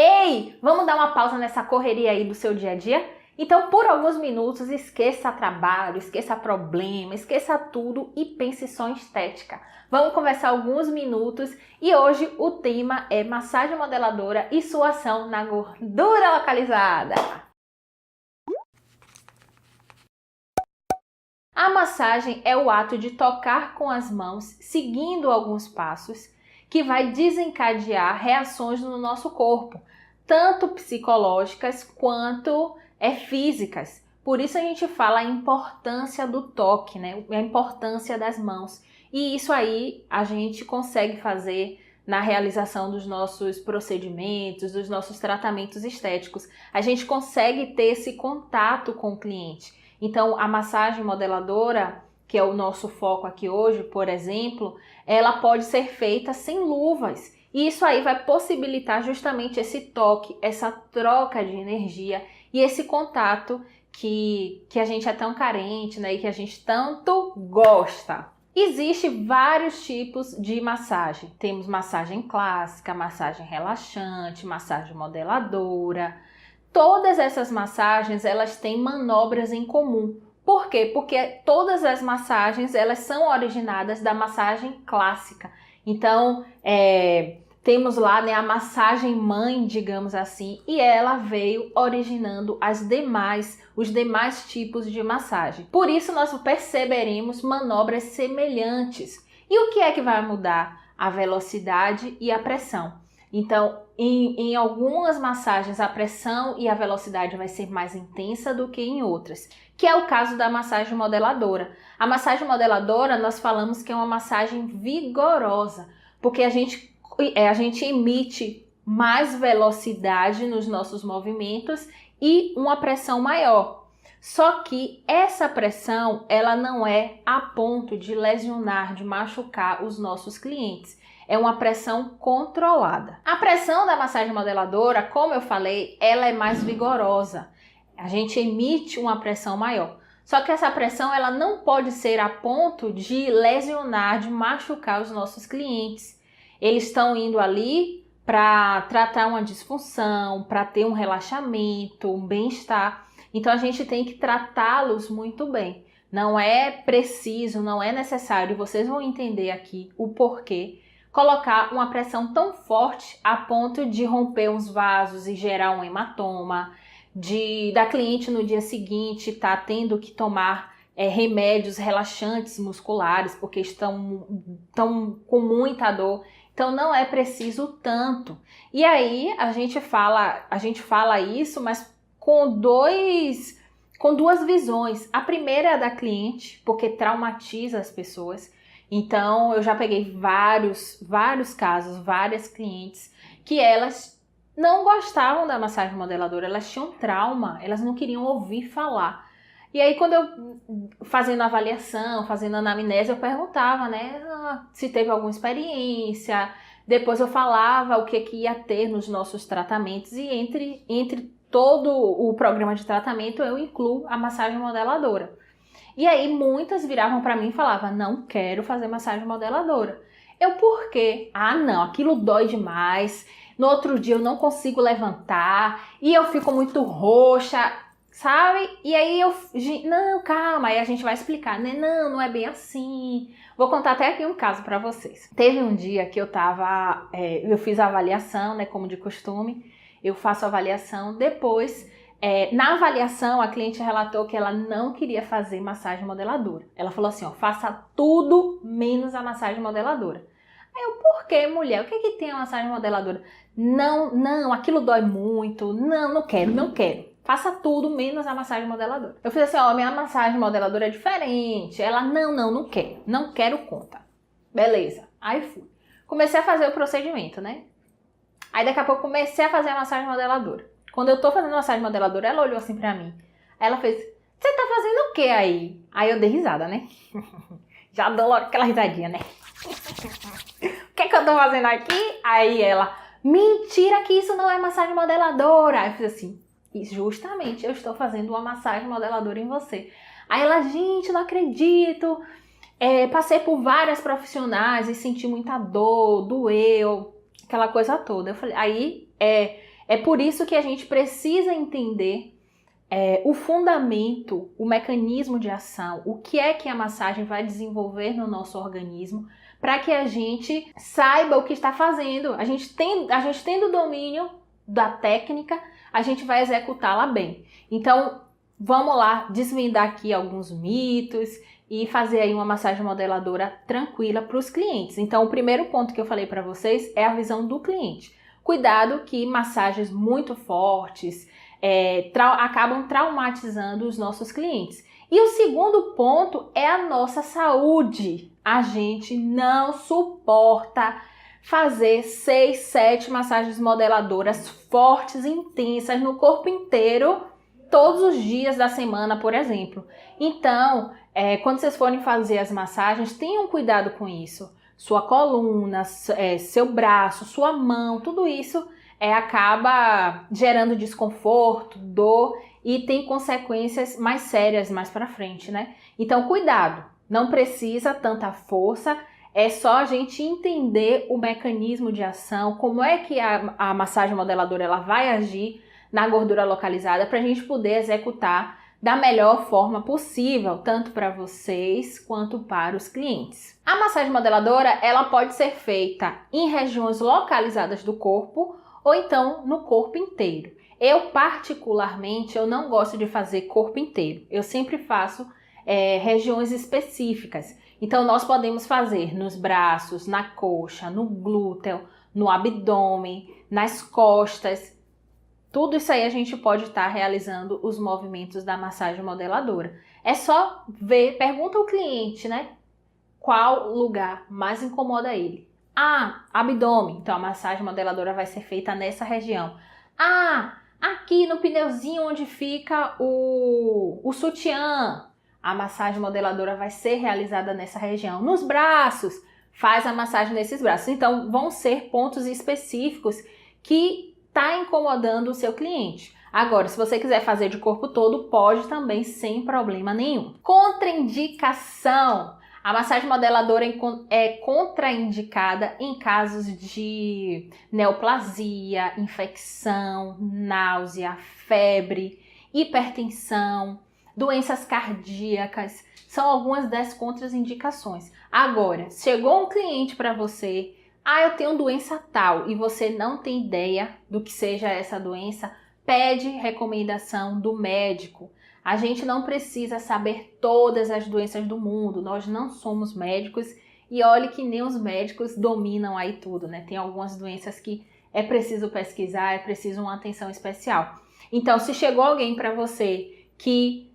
Ei, vamos dar uma pausa nessa correria aí do seu dia a dia? Então, por alguns minutos, esqueça trabalho, esqueça problema, esqueça tudo e pense só em estética. Vamos conversar alguns minutos e hoje o tema é massagem modeladora e sua ação na gordura localizada. A massagem é o ato de tocar com as mãos, seguindo alguns passos, que vai desencadear reações no nosso corpo, tanto psicológicas quanto físicas. Por isso a gente fala a importância do toque, né? A importância das mãos. E isso aí a gente consegue fazer na realização dos nossos procedimentos, dos nossos tratamentos estéticos. A gente consegue ter esse contato com o cliente. Então, a massagem modeladora, que é o nosso foco aqui hoje, por exemplo, ela pode ser feita sem luvas. E isso aí vai possibilitar justamente esse toque, essa troca de energia e esse contato que a gente é tão carente, né? E que a gente tanto gosta. Existem vários tipos de massagem. Temos massagem clássica, massagem relaxante, massagem modeladora. Todas essas massagens, elas têm manobras em comum. Por quê? Porque todas as massagens, elas são originadas da massagem clássica. Então, temos lá, né, a massagem mãe, digamos assim, e ela veio originando os demais tipos de massagem. Por isso, nós perceberemos manobras semelhantes. E o que é que vai mudar? A velocidade e a pressão. Então, em algumas massagens, a pressão e a velocidade vai ser mais intensa do que em outras, que é o caso da massagem modeladora. A massagem modeladora, nós falamos que é uma massagem vigorosa, porque a gente emite mais velocidade nos nossos movimentos e uma pressão maior. Só que essa pressão, ela não é a ponto de lesionar, de machucar os nossos clientes. É uma pressão controlada. A pressão da massagem modeladora, como eu falei, ela é mais vigorosa. A gente emite uma pressão maior. Só que essa pressão, ela não pode ser a ponto de lesionar, de machucar os nossos clientes. Eles estão indo ali para tratar uma disfunção, para ter um relaxamento, um bem-estar. Então, a gente tem que tratá-los muito bem. Não é preciso, não é necessário, vocês vão entender aqui o porquê, colocar uma pressão tão forte a ponto de romper uns vasos e gerar um hematoma, da cliente no dia seguinte estar tendo que tomar remédios relaxantes musculares porque estão com muita dor. Então não é preciso tanto. E aí a gente fala isso, mas com duas visões. A primeira é a da cliente, porque traumatiza as pessoas. Então, eu já peguei vários casos, várias clientes, que elas não gostavam da massagem modeladora, elas tinham trauma, elas não queriam ouvir falar. E aí, quando eu, fazendo avaliação, fazendo anamnese, eu perguntava, né, se teve alguma experiência, depois eu falava o que ia ter nos nossos tratamentos, e entre todo o programa de tratamento, eu incluo a massagem modeladora. E aí muitas viravam para mim e falavam, não quero fazer massagem modeladora. Por quê? Não, aquilo dói demais, no outro dia eu não consigo levantar e eu fico muito roxa, sabe? E aí não, calma, aí a gente vai explicar, né? Não é bem assim. Vou contar até aqui um caso para vocês. Teve um dia que eu fiz a avaliação, né, como de costume, eu faço a avaliação, depois... na avaliação, a cliente relatou que ela não queria fazer massagem modeladora. Ela falou assim, faça tudo menos a massagem modeladora. Aí por que, mulher? O que tem a massagem modeladora? Não, aquilo dói muito. Não quero. Faça tudo menos a massagem modeladora. Eu fiz assim, minha massagem modeladora é diferente. Ela, não quero conta. Beleza, aí fui. Comecei a fazer o procedimento, né? Aí daqui a pouco comecei a fazer a massagem modeladora. Quando eu tô fazendo massagem modeladora, ela olhou assim pra mim. Aí ela fez, você tá fazendo o que aí? Aí eu dei risada, né? Já dou logo aquela risadinha, né? O que eu tô fazendo aqui? Aí ela, mentira que isso não é massagem modeladora. Aí eu fiz assim, justamente, eu estou fazendo uma massagem modeladora em você. Aí ela, gente, não acredito. Passei por várias profissionais e senti muita dor, doeu, aquela coisa toda. Eu falei, aí É por isso que a gente precisa entender o fundamento, o mecanismo de ação, o que é que a massagem vai desenvolver no nosso organismo, para que a gente saiba o que está fazendo. A gente tendo domínio da técnica, a gente vai executá-la bem. Então, vamos lá desvendar aqui alguns mitos e fazer aí uma massagem modeladora tranquila para os clientes. Então, o primeiro ponto que eu falei para vocês é a visão do cliente. Cuidado que massagens muito fortes acabam traumatizando os nossos clientes. E o segundo ponto é a nossa saúde. A gente não suporta fazer 6, 7 massagens modeladoras fortes, intensas no corpo inteiro, todos os dias da semana, por exemplo. Então, quando vocês forem fazer as massagens, tenham cuidado com isso. Sua coluna, seu braço, sua mão, tudo isso acaba gerando desconforto, dor e tem consequências mais sérias mais pra frente, né? Então, cuidado, não precisa tanta força, é só a gente entender o mecanismo de ação, como é que a massagem modeladora ela vai agir na gordura localizada para a gente poder executar da melhor forma possível, tanto para vocês quanto para os clientes. A massagem modeladora ela pode ser feita em regiões localizadas do corpo ou então no corpo inteiro. Eu particularmente, eu não gosto de fazer corpo inteiro. Eu sempre faço regiões específicas. Então nós podemos fazer nos braços, na coxa, no glúteo, no abdômen, nas costas. Tudo isso aí a gente pode estar realizando os movimentos da massagem modeladora. É só ver, pergunta ao cliente, né? Qual lugar mais incomoda ele? Ah, abdômen. Então a massagem modeladora vai ser feita nessa região. Ah, aqui no pneuzinho onde fica o sutiã. A massagem modeladora vai ser realizada nessa região. Nos braços, faz a massagem nesses braços. Então vão ser pontos específicos que está incomodando o seu cliente. Agora, se você quiser fazer de corpo todo, pode também sem problema nenhum. Contraindicação. A massagem modeladora é contraindicada em casos de neoplasia, infecção, náusea, febre, hipertensão, doenças cardíacas. São algumas das contraindicações. Agora, chegou um cliente para você, eu tenho doença tal, e você não tem ideia do que seja essa doença, pede recomendação do médico. A gente não precisa saber todas as doenças do mundo, nós não somos médicos e olhe que nem os médicos dominam aí tudo, né? Tem algumas doenças que é preciso pesquisar, é preciso uma atenção especial. Então, se chegou alguém para você que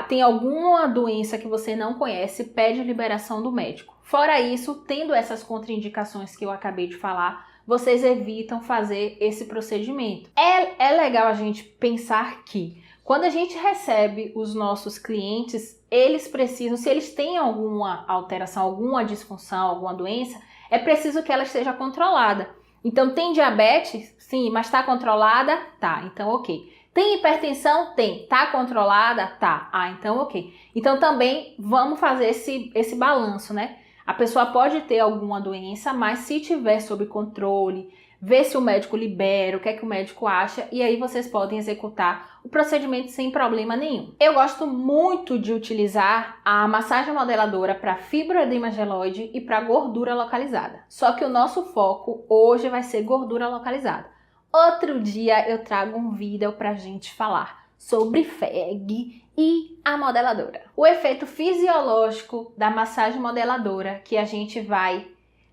tem alguma doença que você não conhece, pede liberação do médico. Fora isso, tendo essas contraindicações que eu acabei de falar, vocês evitam fazer esse procedimento. É legal a gente pensar que quando a gente recebe os nossos clientes, eles precisam, se eles têm alguma alteração, alguma disfunção, alguma doença, é preciso que ela esteja controlada. Então, tem diabetes? Sim, mas está controlada? Tá, então ok. Tem hipertensão? Tem. Tá controlada? Tá. Então ok. Então também vamos fazer esse balanço, né? A pessoa pode ter alguma doença, mas se tiver sob controle, ver se o médico libera, o que é que o médico acha, e aí vocês podem executar o procedimento sem problema nenhum. Eu gosto muito de utilizar a massagem modeladora para fibroedema geloide e para gordura localizada. Só que o nosso foco hoje vai ser gordura localizada. Outro dia eu trago um vídeo pra gente falar sobre FEG e a modeladora. O efeito fisiológico da massagem modeladora que a gente vai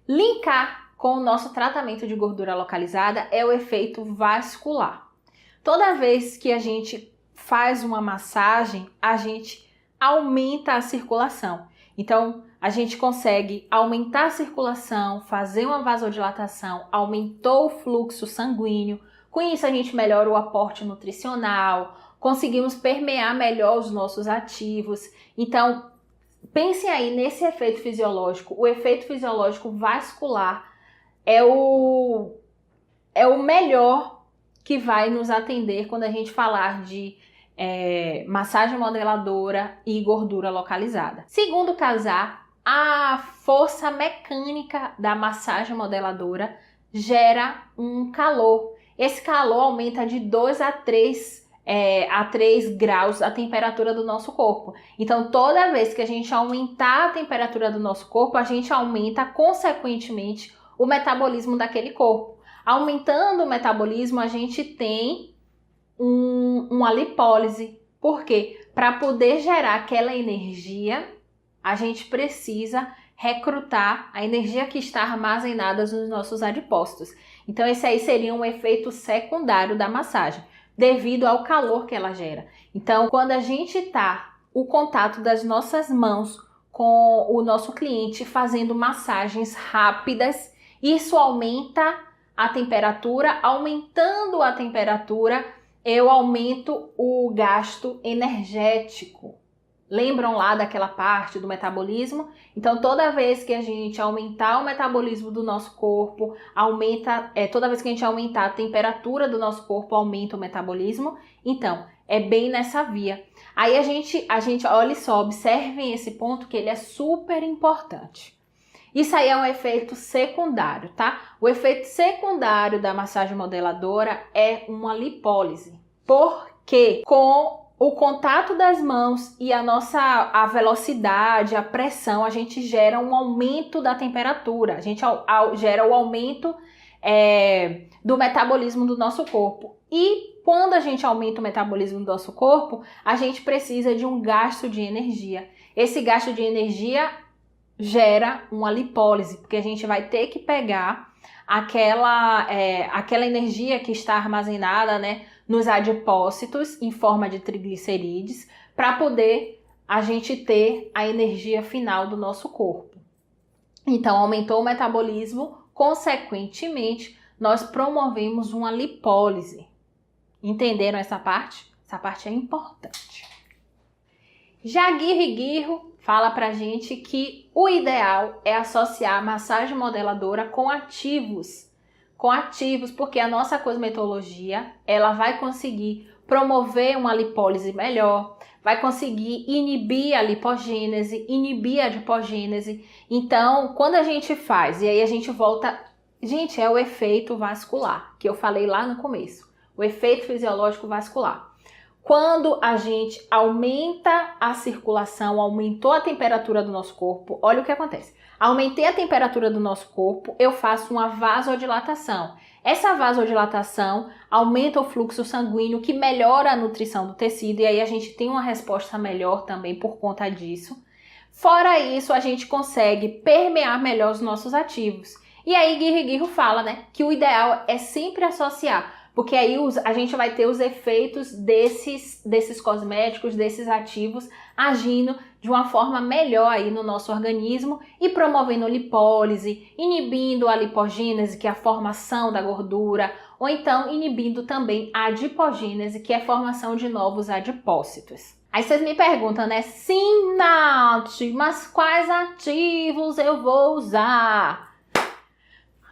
linkar com o nosso tratamento de gordura localizada é o efeito vascular. Toda vez que a gente faz uma massagem, a gente aumenta a circulação. Então, a gente consegue aumentar a circulação, fazer uma vasodilatação, aumentou o fluxo sanguíneo. Com isso, a gente melhora o aporte nutricional, conseguimos permear melhor os nossos ativos. Então, pensem aí nesse efeito fisiológico. O efeito fisiológico vascular é o melhor que vai nos atender quando a gente falar de massagem modeladora e gordura localizada. Segundo casar, a força mecânica da massagem modeladora gera um calor. esse calor aumenta de 2 a 3 graus a temperatura do nosso corpo. Então, toda vez que a gente aumentar a temperatura do nosso corpo, a gente aumenta, consequentemente, o metabolismo daquele corpo. Aumentando o metabolismo, a gente tem uma lipólise. Por quê? Para poder gerar aquela energia, a gente precisa recrutar a energia que está armazenada nos nossos adipócitos. Então, esse aí seria um efeito secundário da massagem, devido ao calor que ela gera. Então, quando a gente tá o contato das nossas mãos com o nosso cliente fazendo massagens rápidas, isso aumenta a temperatura. Aumentando a temperatura, eu aumento o gasto energético. Lembram lá daquela parte do metabolismo? Então, toda vez que a gente aumentar o metabolismo do nosso corpo, toda vez que a gente aumentar a temperatura do nosso corpo, aumenta o metabolismo. Então, é bem nessa via. Aí a gente olha só, observem esse ponto que ele é super importante. Isso aí é um efeito secundário, tá? O efeito secundário da massagem modeladora é uma lipólise. Porque com o contato das mãos e a velocidade, a pressão, a gente gera um aumento da temperatura. A gente gera o aumento do metabolismo do nosso corpo. E quando a gente aumenta o metabolismo do nosso corpo, a gente precisa de um gasto de energia. Esse gasto de energia gera uma lipólise, porque a gente vai ter que pegar aquela energia que está armazenada, né, nos adipócitos em forma de triglicerídeos, para poder a gente ter a energia final do nosso corpo. Então, aumentou o metabolismo, consequentemente, nós promovemos uma lipólise. Entenderam essa parte? Essa parte é importante. Já Guirro fala pra gente que o ideal é associar a massagem modeladora com ativos, porque a nossa cosmetologia, ela vai conseguir promover uma lipólise melhor, vai conseguir inibir a lipogênese, inibir a adipogênese. Então, quando a gente faz, e aí a gente volta, gente, é o efeito vascular, que eu falei lá no começo, o efeito fisiológico vascular. Quando a gente aumenta a circulação, aumentou a temperatura do nosso corpo, olha o que acontece. Aumentei a temperatura do nosso corpo, eu faço uma vasodilatação. Essa vasodilatação aumenta o fluxo sanguíneo, que melhora a nutrição do tecido, e aí a gente tem uma resposta melhor também por conta disso. Fora isso, a gente consegue permear melhor os nossos ativos. E aí Guirro fala, né, que o ideal é sempre associar, porque aí a gente vai ter os efeitos desses cosméticos, desses ativos, agindo de uma forma melhor aí no nosso organismo e promovendo lipólise, inibindo a lipogênese, que é a formação da gordura, ou então inibindo também a adipogênese, que é a formação de novos adipócitos. Aí vocês me perguntam, né? Sim, Nath, mas quais ativos eu vou usar?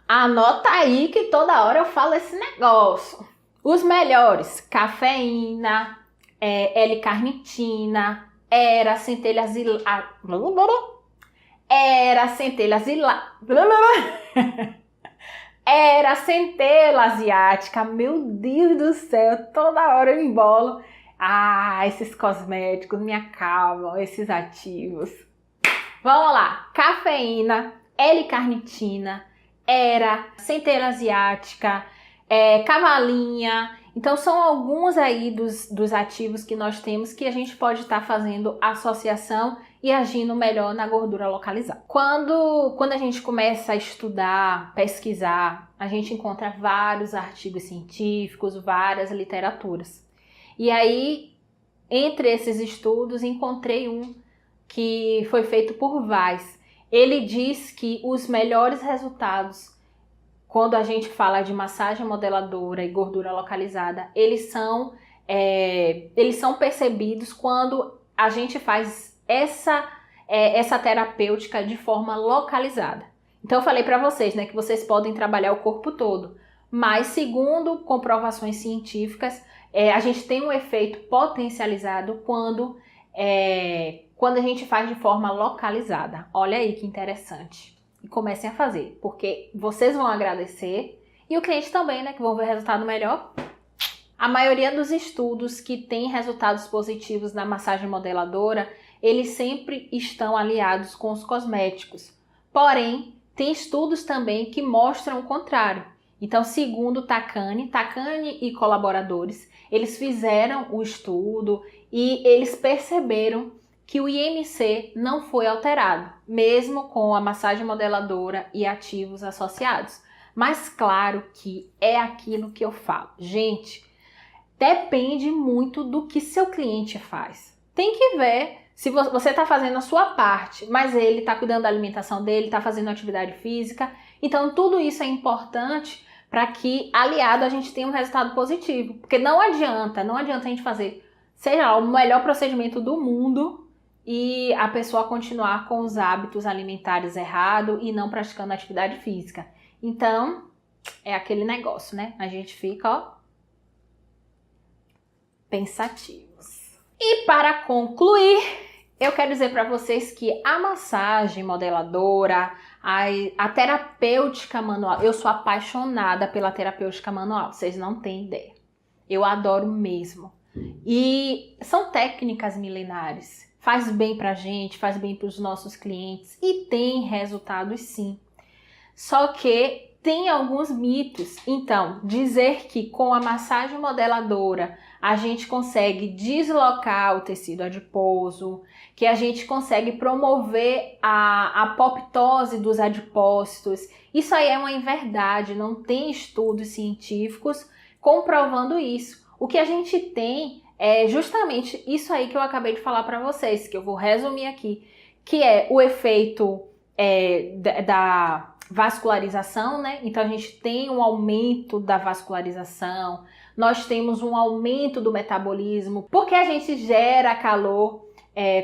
Anota aí que toda hora eu falo esse negócio. Os melhores: cafeína, L-carnitina, centelha asiática. Meu Deus do céu, toda hora eu embolo. Esses cosméticos me acabam, esses ativos. Vamos lá: cafeína, L-carnitina, centelha asiática, cavalinha. Então são alguns aí dos ativos que nós temos que a gente pode estar fazendo associação e agindo melhor na gordura localizada. Quando a gente começa a estudar, pesquisar, a gente encontra vários artigos científicos, várias literaturas. E aí, entre esses estudos, encontrei um que foi feito por Weiss. Ele diz que os melhores resultados, quando a gente fala de massagem modeladora e gordura localizada, eles são percebidos quando a gente faz essa terapêutica de forma localizada. Então eu falei para vocês, né, que vocês podem trabalhar o corpo todo, mas segundo comprovações científicas, a gente tem um efeito potencializado quando a gente faz de forma localizada. Olha aí que interessante. E comecem a fazer, porque vocês vão agradecer E o cliente também, né, que vão ver resultado melhor. A maioria dos estudos que têm resultados positivos na massagem modeladora, eles sempre estão aliados com os cosméticos. Porém, tem estudos também que mostram o contrário. Então, segundo Takane e colaboradores, eles fizeram o estudo e eles perceberam que o IMC não foi alterado, mesmo com a massagem modeladora e ativos associados. Mas claro que é aquilo que eu falo. Gente, depende muito do que seu cliente faz. Tem que ver se você está fazendo a sua parte, mas ele está cuidando da alimentação dele, está fazendo atividade física. Então, tudo isso é importante para que, aliado, a gente tenha um resultado positivo. Porque não adianta a gente fazer, seja lá, o melhor procedimento do mundo e a pessoa continuar com os hábitos alimentares errados e não praticando atividade física. Então, é aquele negócio, né? A gente fica, ó, pensativos. E para concluir, eu quero dizer para vocês que a massagem modeladora, a terapêutica manual, eu sou apaixonada pela terapêutica manual, vocês não têm ideia. Eu adoro mesmo. E são técnicas milenares. Faz bem pra gente, faz bem para os nossos clientes e tem resultados sim. Só que tem alguns mitos. Então, dizer que com a massagem modeladora a gente consegue deslocar o tecido adiposo, que a gente consegue promover a apoptose dos adipócitos, isso aí é uma inverdade, não tem estudos científicos comprovando isso. O que a gente tem é justamente isso aí que eu acabei de falar para vocês, que eu vou resumir aqui, que é o efeito da vascularização, né? Então a gente tem um aumento da vascularização, nós temos um aumento do metabolismo, porque a gente gera calor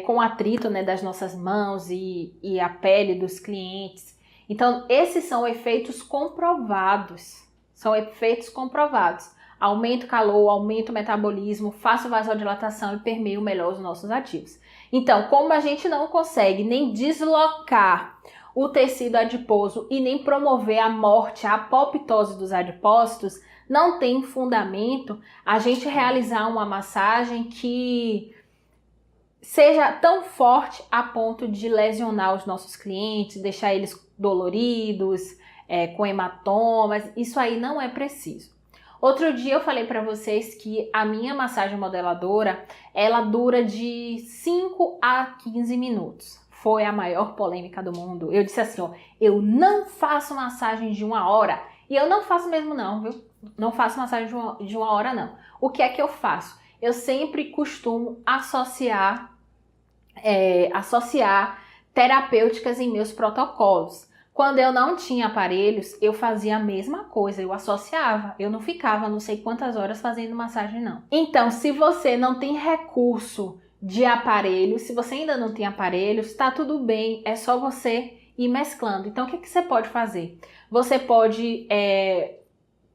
com atrito, né, das nossas mãos e a pele dos clientes. Então esses são efeitos comprovados, Aumento o calor, aumento o metabolismo, faço vasodilatação e permeio melhor os nossos ativos. Então, como a gente não consegue nem deslocar o tecido adiposo e nem promover a morte, a apoptose dos adipócitos, não tem fundamento a gente realizar uma massagem que seja tão forte a ponto de lesionar os nossos clientes, deixar eles doloridos, com hematomas. Isso aí não é preciso. Outro dia eu falei para vocês que a minha massagem modeladora, ela dura de 5 a 15 minutos. Foi a maior polêmica do mundo. Eu disse assim, ó, eu não faço massagem de 1 hora. E eu não faço mesmo não, viu? Não faço massagem de uma hora não. O que é que eu faço? Eu sempre costumo associar terapêuticas em meus protocolos. Quando eu não tinha aparelhos, eu fazia a mesma coisa, eu associava. Eu não ficava não sei quantas horas fazendo massagem, não. Então, se você não tem recurso de aparelhos, se você ainda não tem aparelhos, tá tudo bem, é só você ir mesclando. Então, o que você pode fazer? Você pode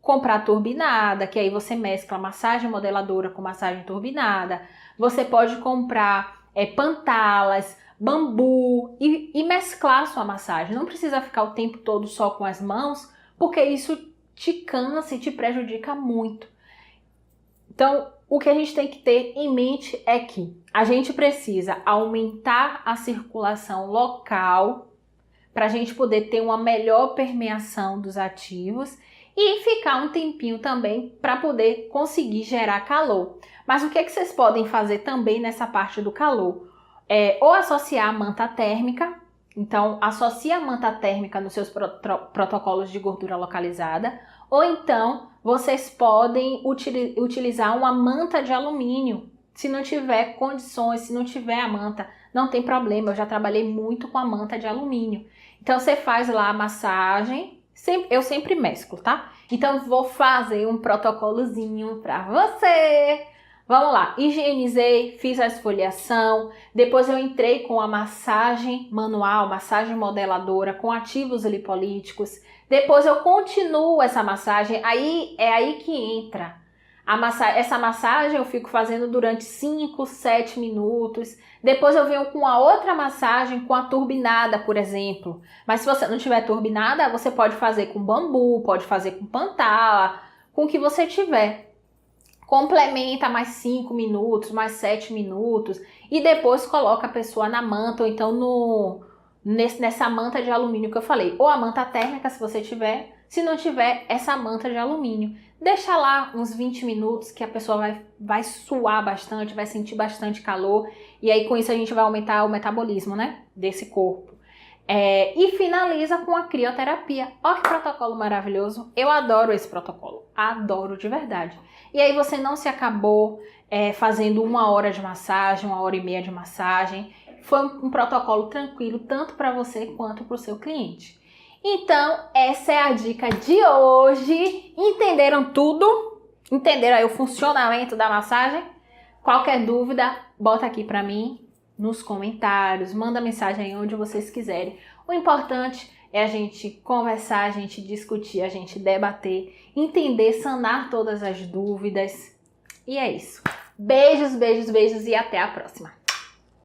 comprar turbinada, que aí você mescla massagem modeladora com massagem turbinada. Você pode comprar pantalas, bambu e mesclar a sua massagem. Não precisa ficar o tempo todo só com as mãos, porque isso te cansa e te prejudica muito. Então, o que a gente tem que ter em mente é que a gente precisa aumentar a circulação local para a gente poder ter uma melhor permeação dos ativos e ficar um tempinho também para poder conseguir gerar calor. Mas o que vocês podem fazer também nessa parte do calor? Ou associar a manta térmica, então associa a manta térmica nos seus protocolos de gordura localizada, ou então vocês podem utilizar uma manta de alumínio, se não tiver condições, se não tiver a manta, não tem problema, eu já trabalhei muito com a manta de alumínio. Então você faz lá a massagem, eu sempre mesclo, tá? Então vou fazer um protocolozinho para você. Vamos lá, higienizei, fiz a esfoliação, depois eu entrei com a massagem manual, massagem modeladora com ativos lipolíticos, depois eu continuo essa massagem, aí é aí que entra Essa massagem eu fico fazendo durante 5, 7 minutos. Depois eu venho com a outra massagem com a turbinada, por exemplo. Mas se você não tiver turbinada, você pode fazer com bambu, pode fazer com pantala, com o que você tiver. Complementa mais 5 minutos, mais 7 minutos e depois coloca a pessoa na manta ou então nessa manta de alumínio que eu falei. Ou a manta térmica se você tiver, se não tiver essa manta de alumínio. Deixa lá uns 20 minutos que a pessoa vai suar bastante, vai sentir bastante calor e aí com isso a gente vai aumentar o metabolismo, né, desse corpo. E finaliza com a crioterapia. Olha que protocolo maravilhoso. Eu adoro esse protocolo. Adoro de verdade. E aí você não se acabou fazendo 1 hora de massagem, 1h30 de massagem. Foi um protocolo tranquilo, tanto para você quanto para o seu cliente. Então, essa é a dica de hoje. Entenderam tudo? Entenderam aí o funcionamento da massagem? Qualquer dúvida, bota aqui para mim nos comentários, manda mensagem aí onde vocês quiserem. O importante é a gente conversar, a gente discutir, a gente debater, entender, sanar todas as dúvidas. E é isso. Beijos, beijos, beijos e até a próxima.